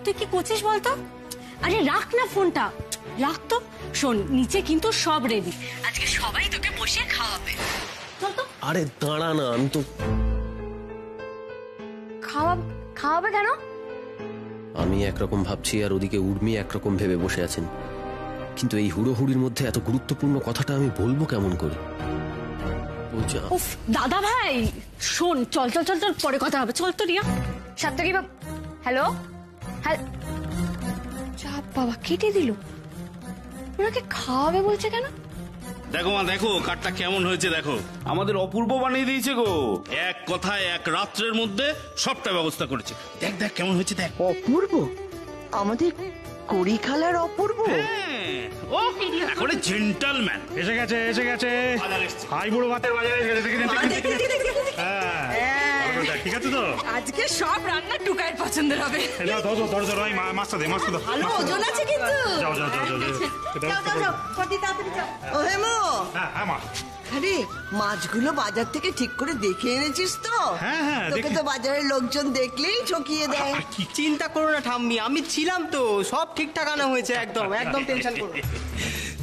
তুই কি করছিস বলতো? আরে রাখ না ফোনটা, রাখ তো। শোন, নিচে কিন্তু সব রেডি, আজকে সবাই তোকে বসে খাওয়াবে। চল তো। আরে দাঁড়া না, আমি তো খাওয়াবে কেন? আমি একরকম ভাবছি আর ওদিকে উর্মি একরকম ভেবে বসে আছেন, কিন্তু এই হুড়োহুড়ির মধ্যে এত গুরুত্বপূর্ণ কথাটা আমি বলবো কেমন করে? উফ দাদা ভাই শোন, চল চল চল চল, পরে কথা হবে, চল তো রিয়া। সাত্তকি বাবা, হ্যালো চাপ বাবা কেটে দিল। ওনাকে খাওয়াবে বলছে কেন? দেখো মা, দেখো কাঠটা কেমন হয়েছে, দেখো আমাদের অপূর্ব বানিয়ে দিয়েছে গো। এক কথায় এক রাত্রের মধ্যে সবটা ব্যবস্থা করেছে। দেখ দেখ কেমন হয়েছে, দেখ। অপূর্ব? আমাদের কড়ি খালার অপূর্ব? ও এখন জেন্টলম্যান এসে গেছে, এসে গেছে। হাই বুড়ো ভাতের বাজারে এসে গেছে। ঠিক আছে তো? আজকে সব রান্না টুকাইয়ের পছন্দের হবে। মাছটা দে, মাছটা দাও। ভালো ওজন আছে কিন্তু। যাও যাও যাও যাও। ও হেমো, হ্যাঁ মা। আরে মাছগুলো বাজার থেকে ঠিক করে দেখে এনেছিস তো? হ্যাঁ হ্যাঁ, তোকে তো বাজারের লোকজন দেখলেই ঠকিয়ে দেয়। চিন্তা করো না ঠাম্মি, আমি ছিলাম তো, সব ঠিকঠাক আনা হয়েছে, একদম একদম টেনশন করো।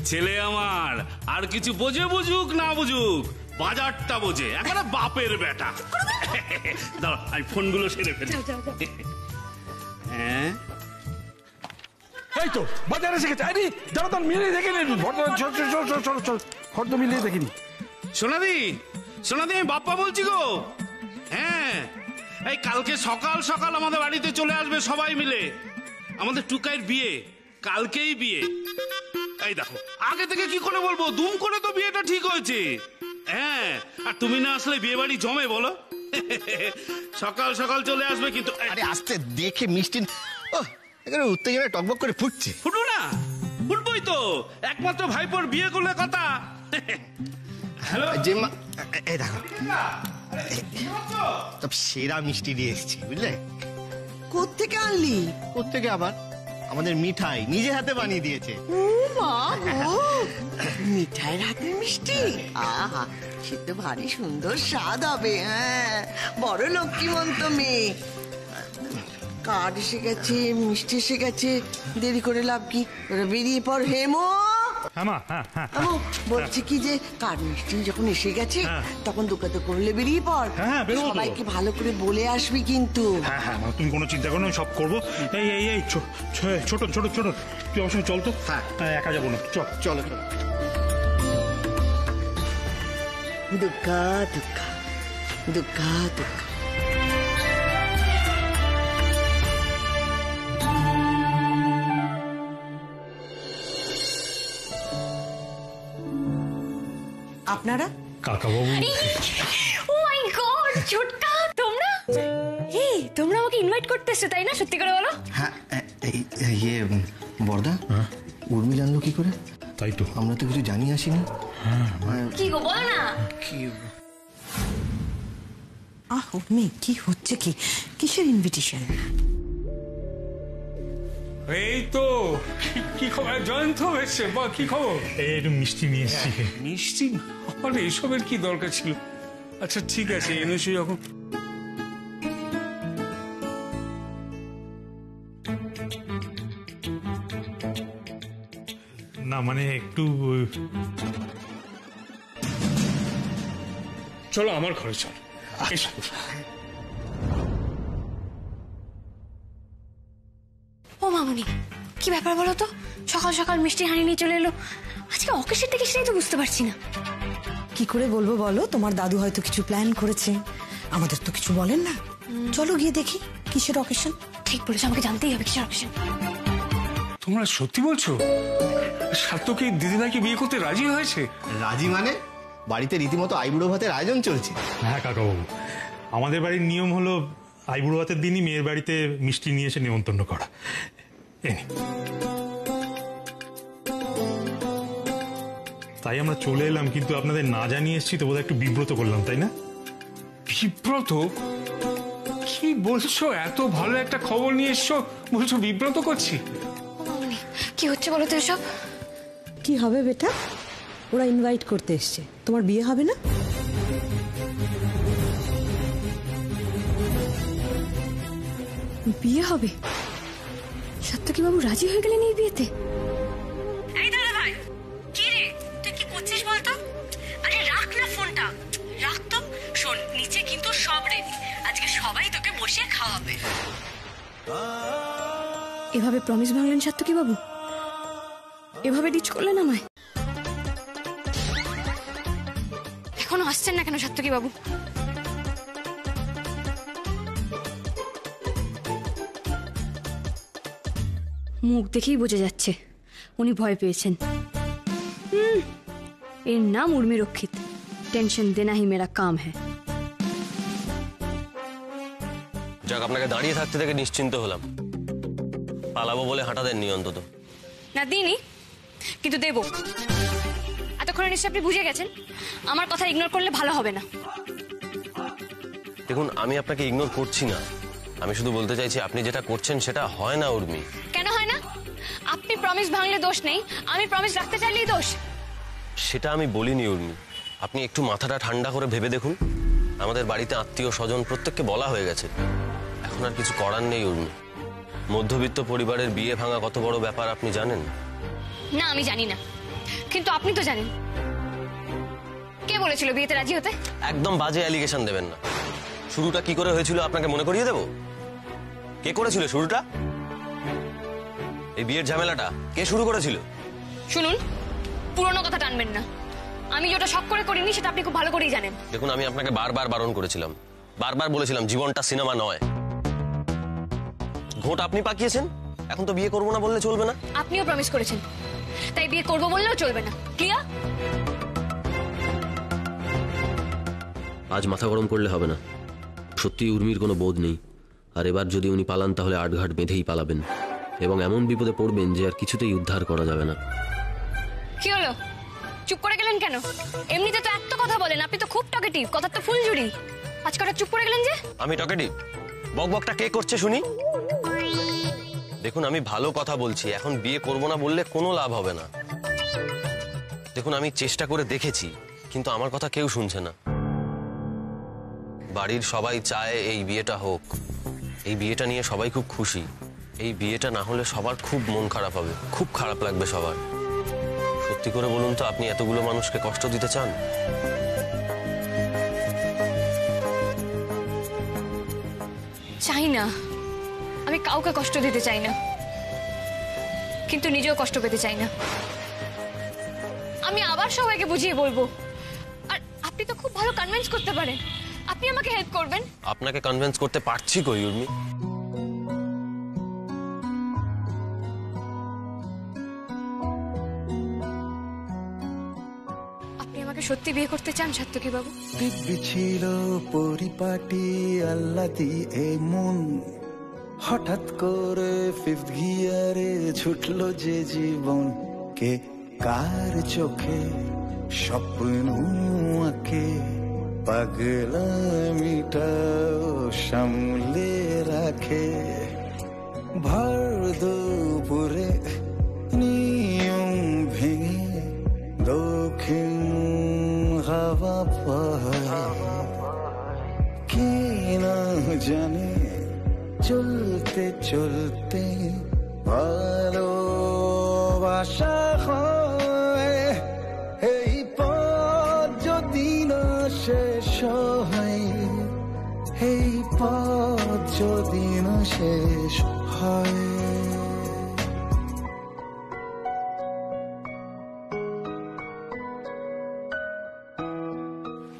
ছেলে আমার আর কিছু বোঝে, বুঝুক না বুঝুক, বাজারটা বোঝে, একেবারে বাপের বেটা। দাঁড়া আমি ফোনগুলো সেরে ফেলি। হ্যাঁ এই তো বাজারে এসে গেছে। আরে দাঁড়া দাঁড়া, মিলিয়ে দেখে নিন। ফর্দ মিলিয়ে দেখিনি। সোনাদি, সোনাদি আমি বাপ্পা বলছি গো। হ্যাঁ এই কালকে সকাল সকাল আমাদের বাড়িতে চলে আসবে সবাই মিলে। আমাদের টুকাইয়ের বিয়ে, কালকেই বিয়ে। এই দেখো আগে থেকে কি করে বলবো, দুম করে তো বিয়েটা ঠিক হয়েছে। হ্যাঁ আর তুমি না আসলে বিয়ে বাড়ি জমে বলো। সকাল সকাল চলে আসবে কিন্তু। আরে আস্তে দেখে মিষ্টি, এখানে উত্তেজনায় টকবক করে ফুটছে। ফুটবো না, ফুটবই তো, একমাত্র ভাইপোর বিয়ে করলে কথা। হ্যালো যে মা, এই দেখো সব সেরা মিষ্টি দিয়ে এসেছি, বুঝলে? কোত্থেকে আনলি? কোত্থেকে আবার? আমাদের মিঠাই নিজে হাতে বানিয়ে দিয়েছে। ও মা, মিঠাইয়ের হাতের মিষ্টি, আহা সে তো ভারী সুন্দর স্বাদ হবে। হ্যাঁ, বড় লক্ষ্মীমন্ত মেয়ে। কার্ড এসে গেছে, মিষ্টি এসে গেছে, দেরি করে লাভ কি? ওরা বেরিয়ে পর। হেমো, বলছি কি যে কার্ড মিষ্টি যখন এসে গেছে তখন দোকাতে করলে বেরিয়ে পড়। সবাইকে ভালো করে বলে আসবি কিন্তু। হ্যাঁ হ্যাঁ, তুমি কোনো চিন্তা করো না, সব করবো। এই এই এই ছোট ছোট ছোট, তুই আমার সঙ্গে চল তো। হ্যাঁ একা যাবো না, চল। চলো চলো। দুর্গা দুর্গা দুর্গা দুর্গা। আপনারা? কাকাবাবু। ও মাই গড, ছোটকা তোমরা? এই তোমরা আমাকে ইনভাইট করতেছো তাই না? সত্যি করে বলো। হ্যাঁ ইয়ে বর্দা, উর্মি জানলো কি করে? তাই তো, আমরা তো কিছু জানি আসিনি। কি গো বলো না। উর্মি, কি হচ্ছে? কি কিসের ইনভিটেশন? এই তো কি খবর জয়ন্ত এসছে? বা কি খবর? এই একটু মিষ্টি নিয়ে এসছি। মিষ্টি? আরে এসবের কি দরকার ছিল? আচ্ছা ঠিক আছে, এনেছি যখন। না মানে একটু, চলো আমার ঘরে চল। ও মামুনি, কি ব্যাপার বলো তো? সকাল সকাল মিষ্টি হানি নিয়ে চলে এলো। আজকে অকেশন থেকে সেটাই তো বুঝতে পারছি না। কি করে বলবো বলো? তোমার দাদু হয়তো কিছু প্ল্যান করেছে, আমাদের তো কিছু বলেন না। চলো গিয়ে দেখি কিসের অকেশন। ঠিক বলেছো, আমাকে জানতেই হবে কিসের অকেশন। তোমরা সত্যি বলছো? সার্থকী দিদিভাইকে বিয়ে করতে রাজি হয়েছে? রাজি মানে? বাড়িতে রীতিমতো আইবুড়ো ভাতের আয়োজন চলছে। হ্যাঁ কাকাবাবু, আমাদের বাড়ির নিয়ম হলো আইবুড়ো ভাতের দিনই মেয়ের বাড়িতে মিষ্টি নিয়ে এসে নিমন্ত্রণ করা। তাই আমরা চলে এলাম, কিন্তু আপনাদের না জানিয়ে এসেছি তো বোধহয় একটু বিব্রত করলাম, তাই না? বিব্রত? কি বলছো? এত ভালো একটা খবর নিয়ে এসছো, বলছো বিব্রত করছি? কি হচ্ছে বলো তো এসব? কি হবে বেটা? ওরা ইনভাইট করতে এসছে, তোমার বিয়ে হবে না? বিয়ে হবে? সাত্তকী বাবু রাজি হয়ে গেলেন এই বিয়েতে? এই দাদা ভাই, কি রে তুই কি করছিস বলতো? আরে রাখ না ফোনটা, রাখ তো। শোন, নিচে কিন্তু সব রেডি, আজকে সবাই তোকে বসিয়ে খাওয়াবে। এভাবে প্রমিস ভাঙলেন সাত্তকী বাবু? এভাবে ডিচ করলেন আমায়? এখনো আসছেন না কেন সাত্তকী বাবু? মুখ দেখেই বোঝা যাচ্ছে উনি ভয় পেয়েছেন। এর নাম উর্মি রক্ষিত। টেনশন দেনা হি মেরা কাম হ্যায়। যাক, আপনাকে দাঁড়িয়ে থাকতে থেকে নিশ্চিন্ত হলাম। পালাবো বলে হাঁটা দেননি অন্তত। না দিইনি, কিন্তু দেব। এতক্ষণে নিশ্চয় আপনি বুঝে গেছেন আমার কথা ইগনোর করলে ভালো হবে না। দেখুন, আমি আপনাকে ইগনোর করছি না, আমি শুধু বলতে চাইছি আপনি যেটা করছেন সেটা হয় না উর্মি। কেন হয় না? আপনি প্রমিস ভাঙলে দোষ নেই, আমি প্রমিস রাখতে চাইলেই দোষ। সেটা আমি বলিনি উর্মি, আপনি একটু মাথাটা ঠান্ডা করে ভেবে দেখুন। আমাদের বাড়িতে আত্মীয় স্বজন প্রত্যেককে বলা হয়ে গেছে, এখন আর কিছু করার নেই উর্মি। মধ্যবিত্ত পরিবারের বিয়ে ভাঙা কত বড় ব্যাপার আপনি জানেন? না, আমি জানি না, কিন্তু আপনি তো জানেন। কে বলেছিল বিয়েতে রাজি হতে? একদম বাজে অ্যালিগেশন দেবেন না। শুরুটা কি করে হয়েছিল আপনাকে মনে করিয়ে দেব? কে করেছিল শুরুটা? এই বিয়ের ঝামেলাটা কে শুরু করেছিল? শুনুন, পুরনো কথা টানবেন না। আমি যেটা শখ করে করিনি সেটা আপনি খুব ভালো করেই জানেন। দেখুন, আমি আপনাকে বারবার বারণ করেছিলাম, বারবার বলেছিলাম জীবনটা সিনেমা নয়। ঘোট আপনি পাকিয়েছেন, এখন তো বিয়ে করবো না বললে চলবে না। আপনিও প্রমিস করেছেন, তাই বিয়ে করবো বললেও চলবে না। ক্লিয়ার? আজ মাথা গরম করলে হবে না। সত্যি উর্মির কোনো বোধ নেই, আর এবার যদি উনি পালান তাহলে আটঘাট বেঁধেই পালাবেন, এবং এমন বিপদে পড়বেন যে আর কিছুতেই উদ্ধার করা যাবে না। কি হলো, চুপ করে গেলেন কেন? এমনিতে তো এত কথা বলেন, আপনি তো খুব টকেটিভ, কথা তো ফুলঝুরি। আজকে হঠাৎ চুপ করে গেলেন যে? আমি টকেটিভ? বকবকটা কে করছে শুনি? দেখুন, আমি ভালো কথা বলছি, এখন বিয়ে করব না বললে কোনো লাভ হবে না। দেখুন, আমি চেষ্টা করে দেখেছি, কিন্তু আমার কথা কেউ শুনছে না। বাড়ির সবাই চায় এই বিয়েটা হোক, এই বিয়েটা নিয়ে সবাই খুব খুশি। এই বিয়েটা না হলে সবার খুব মন খারাপ হবে, খুব খারাপ লাগবে সবার। সত্যি করে বলুন তো, আপনি এতগুলো মানুষকে কষ্ট দিতে চান? চাই না, আমি কাউকে কষ্ট দিতে চাই না, কিন্তু নিজেও কষ্ট পেতে চাই না। আমি আবার সবাইকে বুঝিয়ে বলবো, আর আপনি তো খুব ভালো কনভিন্স করতে পারেন, আপনি আমাকে হেল্প করবেন। আপনাকে কনভিন্স করতে পারছি কই উর্মি? আপনি আমাকে সত্যি বিয়ে করতে চান সাত্তকী বাবু? দিব্যি ছিল পরিপাটি আল্লাদি এই মন, হঠাৎ করে ফিফথ গিয়ারে ছুটলো যে জীবন। কে কার চোখে স্বপ্ন আঁকে, পাগলামিটা সামলে রাখে। ভর দুপুরে নিয়ম ভেঙে দক্ষিণ হাওয়া কে না জানে, চলতে চলতে ভালোবাসা হয়। এই পথ যদি না শেষ হয়, এই পথ যদি না শেষ হয়।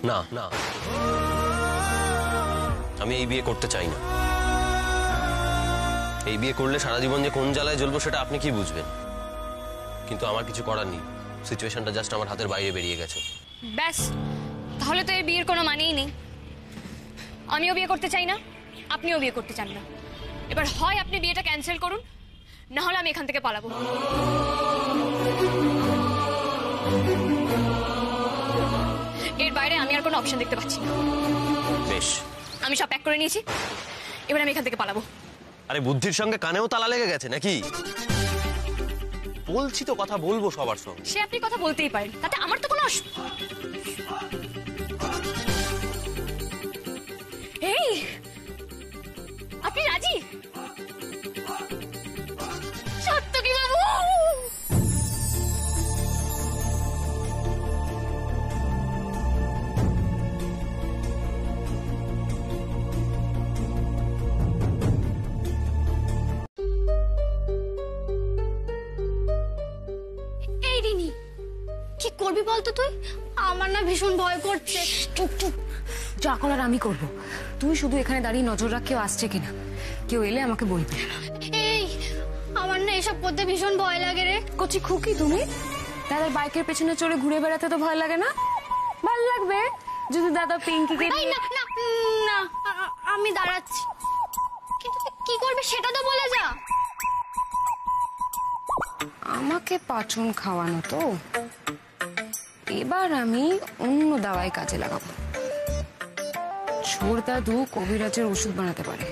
না না, আমি এই বিয়ে করতে চাই না। এই বিয়ে করলে সারা জীবন যে কোন জ্বালায় জ্বলবো সেটা আপনি কি বুঝবেন? কিন্তু আমার কিছু করার নেই, সিচুয়েশনটা জাস্ট আমার হাতের বাইরে বেরিয়ে গেছে। ব্যাস, তাহলে তো এই বিয়ের কোনো মানেই নেই। আমিও বিয়ে করতে চাই না, আপনিও বিয়ে করতে চান না। এবার হয় আপনি বিয়েটা ক্যান্সেল করুন, না হলে আমি এখান থেকে পালাবো। এর বাইরে আমি আর কোনো অপশন দেখতে পাচ্ছি না। বেশ, আমি সব প্যাক করে নিয়েছি, এবার আমি এখান থেকে পালাবো। আরে বুদ্ধির সঙ্গে কানেও তালা লেগে গেছে নাকি? বলছি তো কথা বলবো সবার সঙ্গে। সে আপনি কথা বলতেই পারেন, তাতে আমার তো কোনো এই, আপনি রাজি? বলতো তুই? আমার না ভীষণ ভয় করছে। চুপ চুপ, যা করার আমি করব। তুই শুধু এখানে দাঁড়িয়ে নজর রাখ কেউ আসছে কিনা, কেউ এলে আমাকে বলবি। এই আমার না এসব করতে ভীষণ ভয় লাগে রে। কচি খুকি তুমি দাদার বাইকের পেছনে চড়ে ঘুরে বেড়াতে তো ভয় লাগে না? ভালো লাগবে যদি দাদা পিঙ্কিকে এই না না না, আমি দাঁড়াচ্ছি। কিন্তু তুই কি করবি সেটা তো বলে যা। আমাকে পাচন খাওয়ানো তো, এবার আমি অন্য দাওয়ায় কাজে লাগাবো। ছোট দাদু কবিরাজের ওষুধ বানাতে পারে,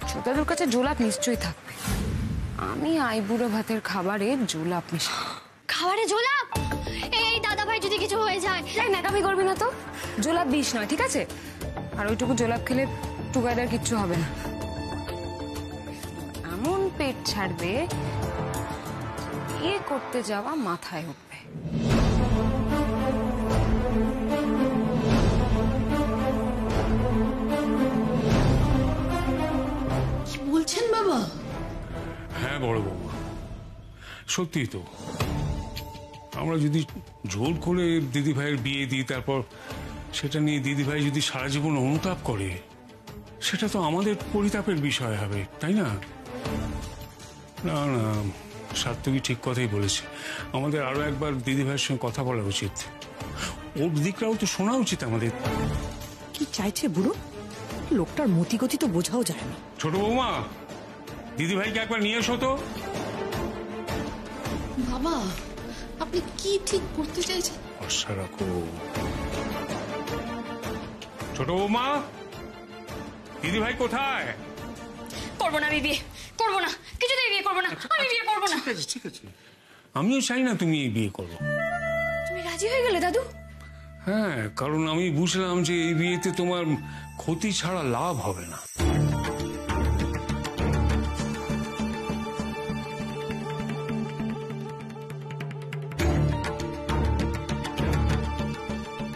ছোট দাদুর কাছে জোলাপ নিশ্চয়ই থাকবে। আমি আইবুড়ো ভাতের খাবারে জোলাপ মেশাবো। খাবারে জোলাপ? এই দাদা ভাই যদি কিছু হয়ে যায়? ন্যাকামি করবি না তো, জোলাপ বিষ নয়, ঠিক আছে? আর ওইটুকু জোলাপ খেলে টুকাইদার কিচ্ছু হবে না। এমন পেট ছাড়বে বিয়ে করতে যাওয়া মাথায় উঠবে। কি বলছেন বাবা? হ্যাঁ বড় বৌমা, সত্যি তো। আমরা যদি জোর করে দিদি ভাইয়ের বিয়ে দিই, তারপর সেটা নিয়ে দিদি ভাই যদি সারা জীবন অনুতাপ করে, সেটা তো আমাদের পরিতাপের বিষয় হবে, তাই না? না না, সাত্তকী ঠিক কথাই বলেছে। আমাদের আরো একবার দিদি ভাইয়ের সঙ্গে কথা বলা উচিত। ওর দিকটাও তো শোনা উচিত আমাদের। কি চাইছে বুড়ো? লোকটার মতিগতি তো বোঝাও যায় না। ছোট বৌমা, দিদি ভাইকে একবার নিয়ে এসো তো। বাবা, আপনি কি ঠিক করতে চাইছেন? আশা রাখো। ছোট বৌমা, দিদি ভাই কোথায়? করবো না আমি বিয়ে, করবো না, কিছুতেই বিয়ে করবো না, আমি বিয়ে করবো না। ঠিক আছে ঠিক আছে, আমিও চাই না তুমি এই বিয়ে করো। তুমি রাজি হয়ে গেলে দাদু? হ্যাঁ, কারণ আমি বুঝলাম যে এই বিয়েতে তোমার ক্ষতি ছাড়া লাভ হবে না।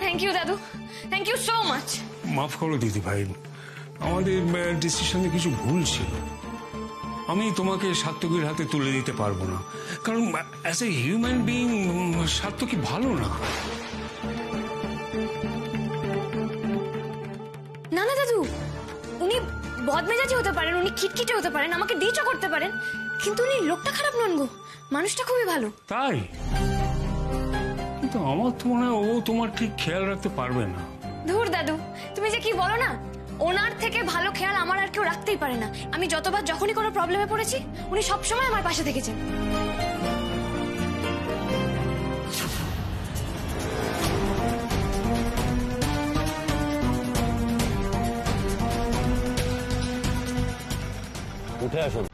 থ্যাংক ইউ দাদু, থ্যাংক ইউ সো মাচ। মাফ করো দিদি ভাই, আমাদের ডিসিশনে কিছু ভুল ছিল। আমি তোমাকে সাত্তকীর হাতে তুলে দিতে পারবো না, কারণ as a human being Satyaki ভালো না। না না দাদু, উনি বদমেজাজি হতে পারেন, উনি খিটখিটে হতে পারেন, আমাকে ডিচও করতে পারেন, কিন্তু উনি লোকটা খারাপ নন গো, মানুষটা খুবই ভালো। তাই? কিন্তু আমার তো মনে হয় ও তোমার ঠিক খেয়াল রাখতে পারবে না। ধুর দাদু, তুমি যে কি বলো না, ওনার থেকে ভালো খেয়াল আমার আর কেউ রাখতেই পারে না। আমি যতবার যখনই কোনো প্রবলেমে পড়েছি উনি সবসময় আমার পাশে থেকেছেন। উঠে আসুন।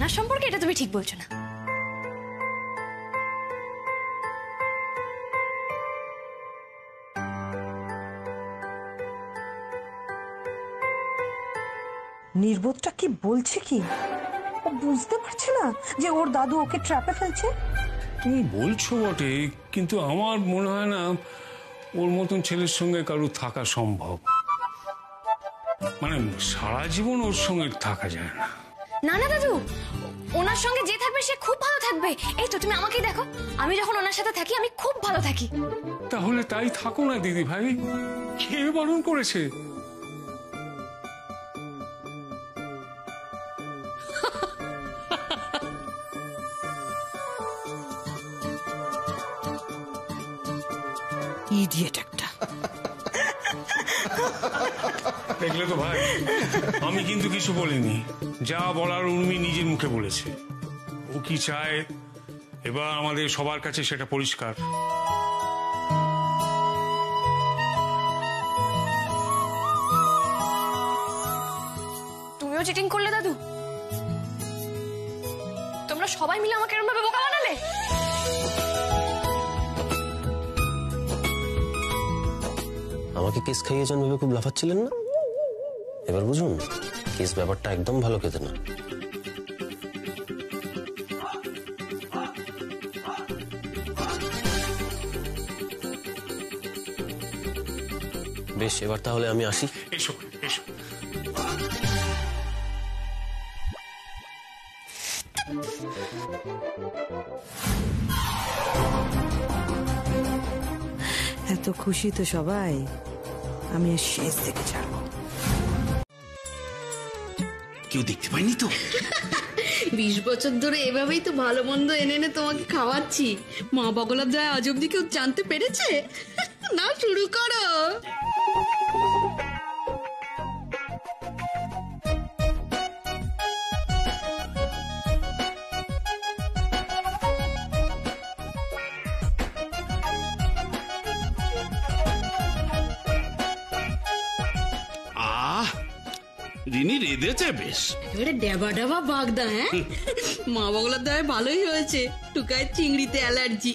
না সম্পর্কে এটা তুমি ঠিক বলছো না। নির্বোধটা কি বলছে কি? ও বুঝতে পারছে না যে ওর দাদু ওকে ট্র্যাপে ফেলছে? তুমি বলছো বটে, কিন্তু আমার মনে হয় না ওর মতন ছেলের সঙ্গে কারো থাকা সম্ভব। মানে সারা জীবন ওর সঙ্গে থাকা যায় না। না না দাদু, ওনার সঙ্গে যে থাকবে সে খুব ভালো থাকবে। এই তো তুমি আমাকেই দেখো, আমি যখন ওনার সাথে থাকি আমি খুব ভালো থাকি। তাহলে তাই থাকো না দিদি ভাই, কে বারণ করেছে? ইডিয়েট একটা। দেখলে তো ভাই, আমি কিন্তু কিছু বলিনি। যা বলার উর্মি নিজের মুখে বলেছে। ও কি চায় এবার আমাদের সবার কাছে সেটা পরিষ্কার। চিটিং করলে দাদু? তোমরা সবাই মিলে আমাকে এরকম ভাবে বোকা বানালে? আমাকে কেস খাইয়েছেন ভেবে খুব লাফাচ্ছিলেন না? এবার বুঝুন, কেস ব্যাপারটা একদম ভালো খেতে না। বেশ, এবার তাহলে আমি আসি। এসো এসো। এত খুশি তো সবাই, আমি আর শেষ থেকে ছাড়বো। কেউ দেখতে পাইনি তো? 20 বছর ধরে এভাবেই তো ভালো মন্দ এনে এনে তোমাকে খাওয়াচ্ছি। মা বগলার যায় আজ অব্দি কেউ জানতে পেরেছে? না, শুরু করো। রিনি রেঁধেছে বেশ, এবারে ডেবা ডেবা বাগদা। হ্যাঁ, মা বগলার দয় ভালোই হয়েছে, টুকায় চিংড়িতে অ্যালার্জি।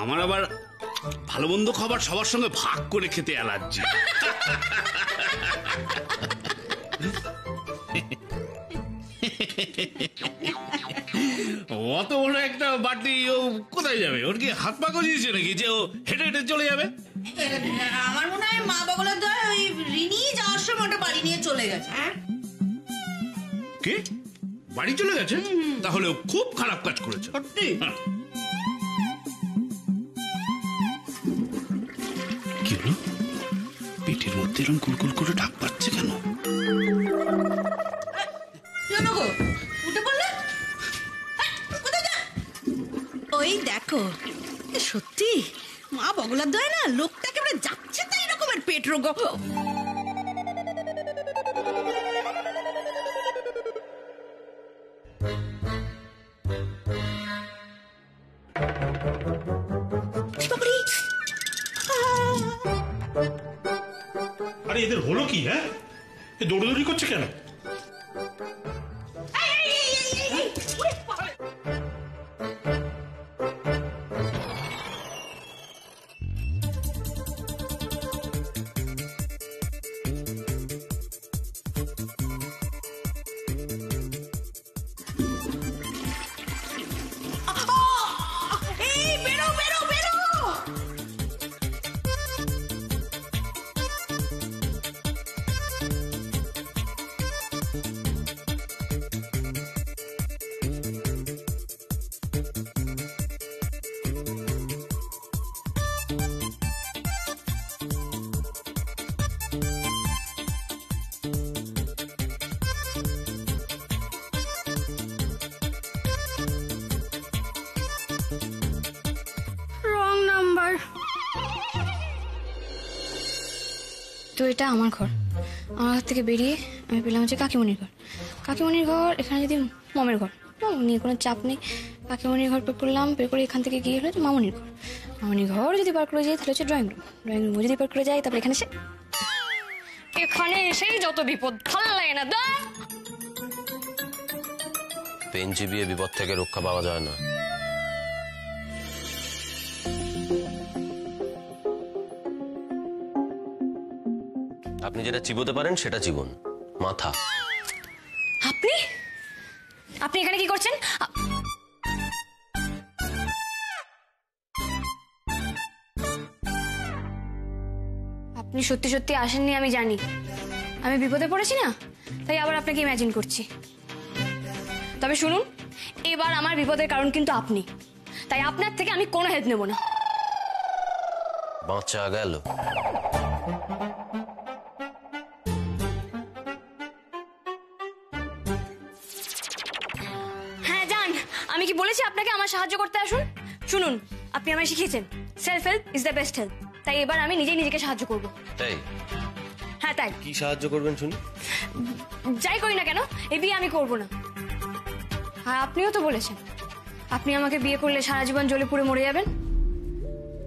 আমার আবার ভালো মন্দ খাবার সবার সঙ্গে ভাগ করে খেতে অ্যালার্জি। অত বড় একটা বাটি ও কোথায় যাবে? ওর কি হাত পা গজিয়েছে নাকি যে ও হেঁটে হেঁটে চলে যাবে? আমার মনে হয় মা বগলার দয় ওই রিনি যাওয়ার সময় ওটা বাড়ি নিয়ে চলে গেছে। কে বাড়ি চলে গেছে? তাহলে ও খুব খারাপ কাজ করেছে। কি হলো? পেটের মধ্যে এরকম কুলকুল করে ডাক পাচ্ছে কেন? উঠে পড়লে ওই দেখো, সত্যি মা বগলার দয় না লোকটা একেবারে যাচ্ছে তাই রকমের পেট রোগ। আরে এদের হলো কি? হ্যাঁ, দৌড়দৌড়ি করছে কেন? তো এটা আমার ঘর। আমার ঘর থেকে বেরিয়ে আমি পেলাম হচ্ছে কাকিমণির ঘর। কাকিমণির ঘর এখানে যদি মমের ঘর, নিয়ে কোনো চাপ নেই। কাকিমণির ঘর পের করলাম, পের করে এখান থেকে গিয়ে হলো মামনির ঘর। মামনির ঘর যদি পার করে যাই তাহলে হচ্ছে ড্রয়িং রুম। ড্রয়িং রুম যদি পার করে যাই তারপরে এখানে এসেই যত বিপদ, ভালো লাগে না। পেন চিবিয়ে বিপদ থেকে রক্ষা পাওয়া যায় না। আপনি যেটা চিবোতে পারেন সেটা চিবুন, মাথা। আপনি আপনি এখানে কি করছেন? আপনি সত্যি সত্যি আসেননি আমি জানি। আমি বিপদে পড়েছি না, তাই আবার আপনাকে ইমাজিন করছি। তবে শুনুন, এবার আমার বিপদের কারণ কিন্তু আপনি, তাই আপনার থেকে আমি কোনো হেল্প নেব না। বাঁচা গেল। হ্যাঁ যান, আমি কি বলেছি আপনাকে আমার সাহায্য করতে আসুন? শুনুন, আপনি আমায় শিখিয়েছেন self help is the best help, তাই এবার আমি নিজেই নিজেকে সাহায্য করব। তাই? হ্যাঁ তাই। কি সাহায্য করবেন শুনি? যাই করি না কেন, এই বিয়ে আমি করব না। আর আপনিও তো বলেছেন আপনি আমাকে বিয়ে করলে সারা জীবন জ্বলে পুড়ে মরে যাবেন।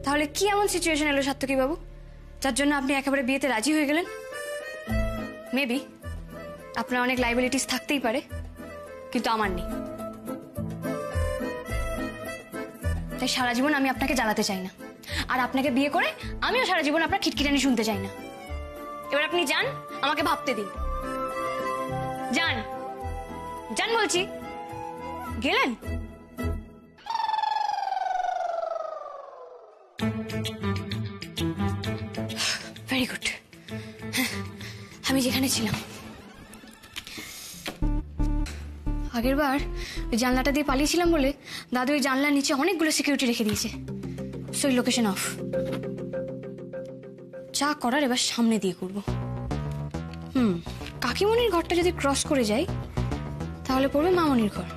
তাহলে কি এমন সিচুয়েশন এলো সাত্তকী বাবু যার জন্য আপনি একেবারে বিয়েতে রাজি হয়ে গেলেন? মেবি আপনার অনেক লাইবিলিটিস থাকতেই পারে, কিন্তু আমার নেই। তাই সারা জীবন আমি আপনাকে জ্বালাতে চাই না, আর আপনাকে বিয়ে করে আমিও সারা জীবন আপনার খিটখিটানি শুনতে চাই না। এবার আপনি যান, আমাকে ভাবতে দিন। যান যান বলছি। গেলেন? Very good. আমি যেখানে ছিলাম আগের বার ওই জানলাটা দিয়ে পালিয়েছিলাম বলে দাদু ওই জানলার নিচে অনেকগুলো সিকিউরিটি রেখে দিয়েছে। So location of. যা করার এবার সামনে দিয়ে করব। কাকিমণির ঘরটা যদি ক্রস করে যাই তাহলে পড়বে মামনির ঘর।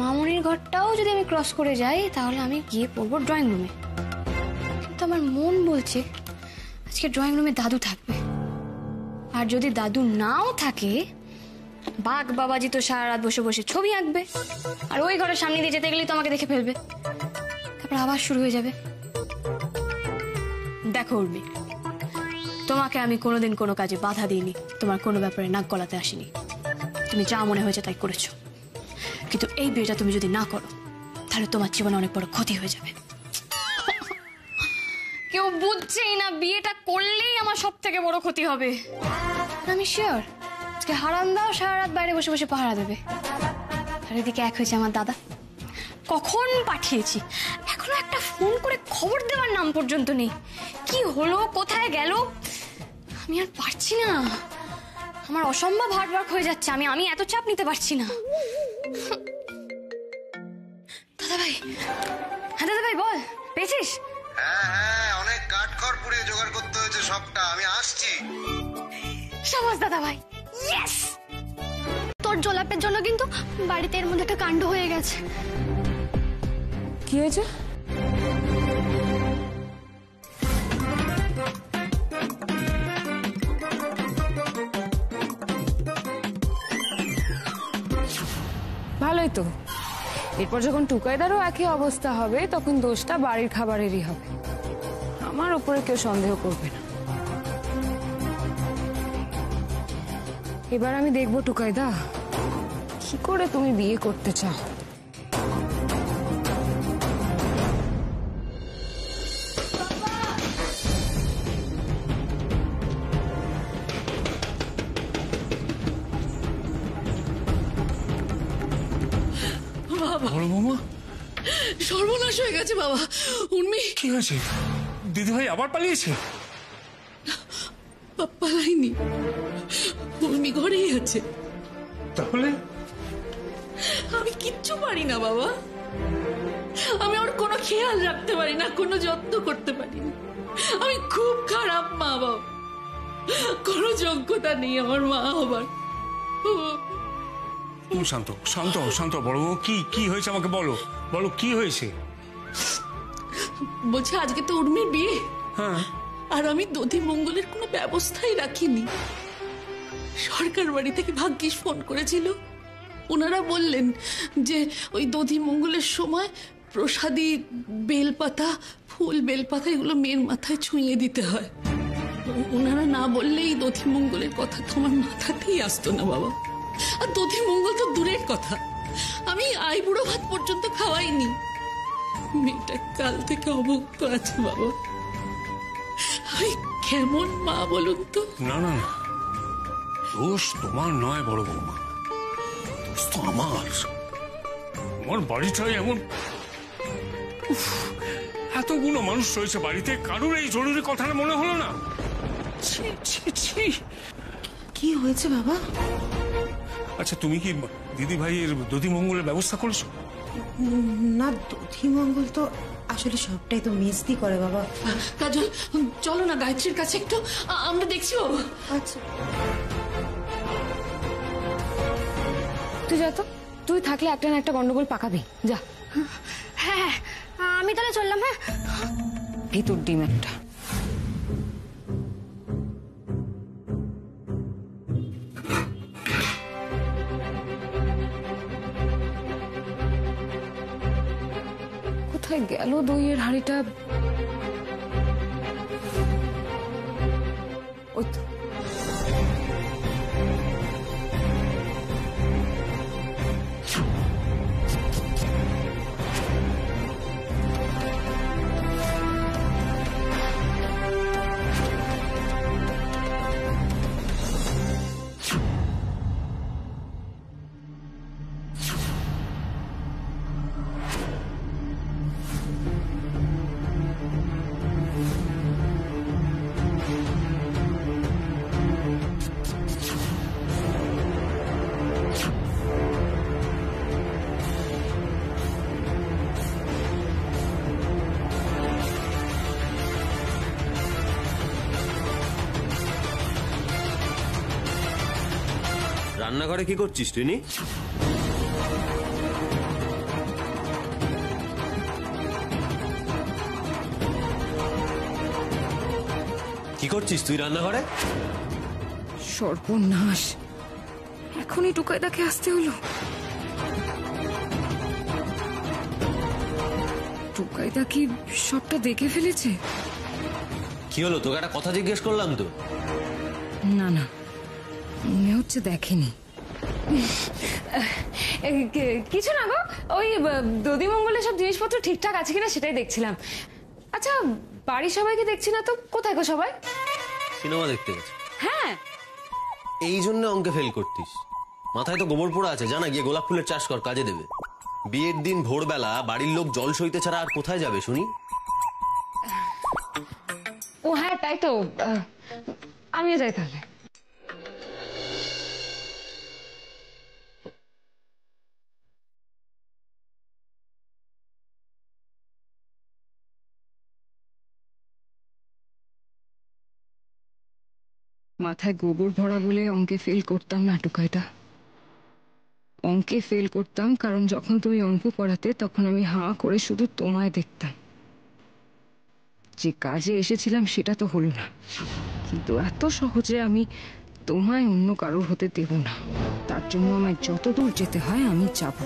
মামনির ঘরটাও যদি আমি ক্রস করে যাই তাহলে আমি গিয়ে পড়বো ড্রয়িং রুমে। কিন্তু আমার মন বলছে আজকে ড্রয়িং রুমে দাদু থাকবে, আর যদি দাদু নাও থাকে বাঘ বাবাজি তো সারা রাত বসে বসে ছবি আঁকবে, আর ওই ঘরের সামনে দিয়ে যেতে গেলেই তো আমাকে দেখে ফেলবে। তারপর আবার শুরু হয়ে যাবে। দেখো উর্মি, তোমাকে আমি কোনোদিন কোনো কাজে বাধা দিইনি, তোমার কোনো ব্যাপারে নাক গলাতে আসিনি। তুমি যা মনে হয়েছে তাই করেছো, কিন্তু এই বিয়েটা তুমি যদি না করো তাহলে তোমার জীবনে অনেক বড় ক্ষতি হয়ে যাবে। কেউ বুঝছেই না, বিয়েটা করলেই আমার সব থেকে বড় ক্ষতি হবে। আমি শিওর আজকে হারান্দাও সারা রাত বাইরে বসে বসে পাহারা দেবে। আর এদিকে এক হয়েছে আমার দাদা, কখন পাঠিয়েছি এখনো একটা ফোন করে খবর দেওয়ার নাম পর্যন্ত নেই। কি হলো, কোথায় গেল, আমি আর পারছি না। আমার অসম্ভব হার্ড ওয়ার্ক হয়ে যাচ্ছে। আমি এত চাপ নিতে পারছি না। দাদা ভাই, হ্যাঁ দাদা ভাই বল, পেয়েছিস? হ্যাঁ, অনেক কাঠখড় পুড়িয়ে জোগাড় করতে হয়েছে সবটা। আমি আসছি। সাবাস দাদা ভাই, ইয়েস। তোর জোলাপের জন্য কিন্তু বাড়িতে এর মধ্যে একটা কাণ্ড হয়ে গেছে। কি হয়েছে? ভালোই তো। এরপর যখন টুকাইদারও একই অবস্থা হবে তখন দোষটা বাড়ির খাবারেরই হবে। আমার উপরে কেউ সন্দেহ করবে না। এবার আমি দেখবো টুকাইদা কি করে তুমি বিয়ে করতে চাও। সর্বনাশ হয়ে গেছে বাবা। উর্মি, কি হয়েছে? দিদিভাই আবার পালিয়েছে? পালাইনি, উর্মি ঘরেই আছে। তাহলে আমি কিচ্ছু পারি না বাবা। আমি ওর কোনো খেয়াল রাখতে পারি না, কোনো যত্ন করতে পারি না। আমি খুব খারাপ মা বাবা, কোনো যোগ্যতা নেই আমার মা হবার। তুমি শান্ত শান্ত শান্ত। বড় বউ, কি হয়েছে আমাকে বলো, বলো কি হয়েছে? বলছে আজকে তো উর্মির বিয়ে। হ্যাঁ, আর আমি দধি মঙ্গলের কোনো ব্যবস্থাই রাখিনি। সরকার বাড়ি থেকে ভাগ্যিস ফোন করেছিল। ওনারা বললেন যে ওই দধি মঙ্গলের সময় প্রসাদী বেলপাতা, ফুল বেলপাতা এগুলো মেয়ের মাথায় ছুঁয়ে দিতে হয়। ওনারা না বললেই দধি মঙ্গলের কথা তোমার মাথাতেই আসতো না বাবা। আর দধি মঙ্গল তো দূরের কথা, আমি আইবুড়ো ভাত পর্যন্ত খাওয়াইনি। মেয়েটা কাল থেকে অভুক্ত আছে বাবা। আমি কেমন মা বলুন তো? না না, দোষ তোমার নয় বড় বৌমা, দোষ তো আমার। আমার বাড়িটাই এমন, এতগুলো মানুষ রয়েছে বাড়িতে, কারোর এই জরুরি কথাটা মনে হলো না? কি হয়েছে বাবা? আচ্ছা, তুমি কি দিদি ভাইয়ের দধি মঙ্গলের ব্যবস্থা করেছো? না, দধিমঙ্গল তো আসলে সবটাই তো মেজদি করে বাবা। কাজল, চলো না গায়ত্রীর কাছে একটু, আমরা দেখছি বাবা। আচ্ছা, তুই যা তো, তুই থাকলে একটা না একটা গন্ডগোল পাকাবি। যা। হ্যাঁ, আমি তাহলে চললাম। হ্যাঁ, ভিতর ডিম একটা। কোথায় গেল দইয়ের হাঁড়িটা? ওই তো। রান্নাঘরে কি করছিস তুই? কি করছিস তুই রান্নাঘরে? সর্বনাশ, এখনই টুকাইদাকে আসতে হলো। টুকাইদা কি সবটা দেখে ফেলেছে? কি হলো, তোকে একটা কথা জিজ্ঞেস করলাম তো। না না, মনে হচ্ছে দেখেনি। কিছু না গো, ওই দধিমঙ্গলের সব জিনিসপত্র ঠিকঠাক আছে কিনা সেটাই দেখছিলাম। আচ্ছা, বাড়ির সবাইকে দেখছি না তো, কোথায় গো সবাই? সিনেমা দেখতে গেছে। হ্যাঁ, এই জন্য অঙ্কে ফেল করতিস? মাথায় তো গোবর পোড়া আছে, জানা, গিয়ে গোলাপ ফুলের চাষ কর, কাজে দেবে। বিয়ের দিন ভোরবেলা বাড়ির লোক জল সইতে ছাড়া আর কোথায় যাবে শুনি? ও হ্যাঁ, তাই তো, আমিও যাই তাহলে। মাথায় গোবর ভরা বলে অঙ্কে ফেল করতাম না টুকাইদা। অঙ্কে ফেল করতাম কারণ যখন তুমি অঙ্ক পড়াতে তখন আমি হাঁ করে শুধু তোমায় দেখতাম। যে কাজে এসেছিলাম সেটা তো হলো না, কিন্তু এত সহজে আমি তোমায় অন্য কারোর হতে দেব না। তার জন্য আমায় যত দূর যেতে হয় আমি যাব।